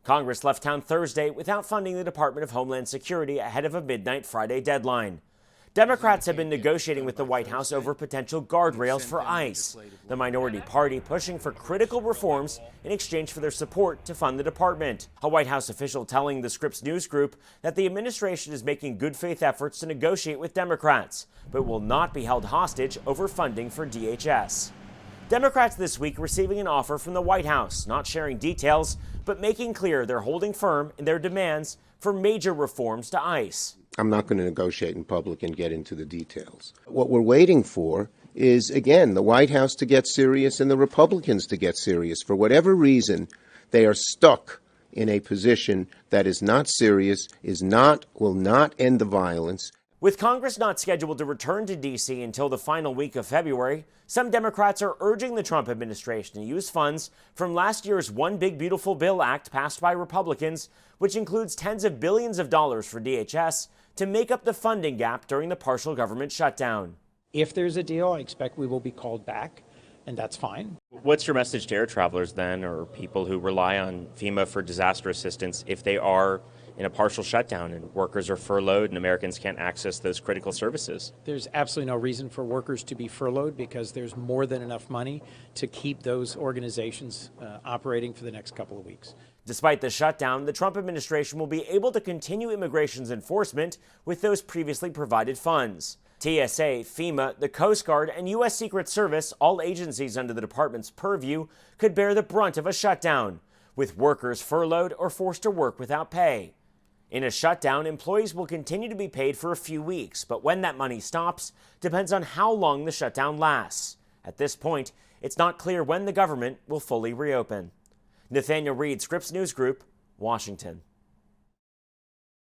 Congress left town Thursday without funding the Department of Homeland Security ahead of a midnight Friday deadline. Democrats have been negotiating with the White House over potential guardrails for ICE, the minority party pushing for critical reforms in exchange for their support to fund the department. A White House official telling the Scripps News Group that the administration is making good faith efforts to negotiate with Democrats, but will not be held hostage over funding for DHS. Democrats this week receiving an offer from the White House, not sharing details, but making clear they're holding firm in their demands for major reforms to ICE. I'm not going to negotiate in public and get into the details. What we're waiting for is, again, the White House to get serious and the Republicans to get serious. For whatever reason, they are stuck in a position that is not serious, will not end the violence. With Congress not scheduled to return to D.C. until the final week of February, some Democrats are urging the Trump administration to use funds from last year's One Big Beautiful Bill Act passed by Republicans, which includes tens of billions of dollars for DHS, to make up the funding gap during the partial government shutdown. If there's a deal, I expect we will be called back, and that's fine. What's your message to air travelers then, or people who rely on FEMA for disaster assistance if they are in a partial shutdown and workers are furloughed and Americans can't access those critical services? There's absolutely no reason for workers to be furloughed because there's more than enough money to keep those organizations operating for the next couple of weeks. Despite the shutdown, the Trump administration will be able to continue immigration's enforcement with those previously provided funds. TSA, FEMA, the Coast Guard, and U.S. Secret Service, all agencies under the department's purview, could bear the brunt of a shutdown, with workers furloughed or forced to work without pay. In a shutdown, employees will continue to be paid for a few weeks, but when that money stops depends on how long the shutdown lasts. At this point, it's not clear when the government will fully reopen. Nathaniel Reed, Scripps News Group, Washington.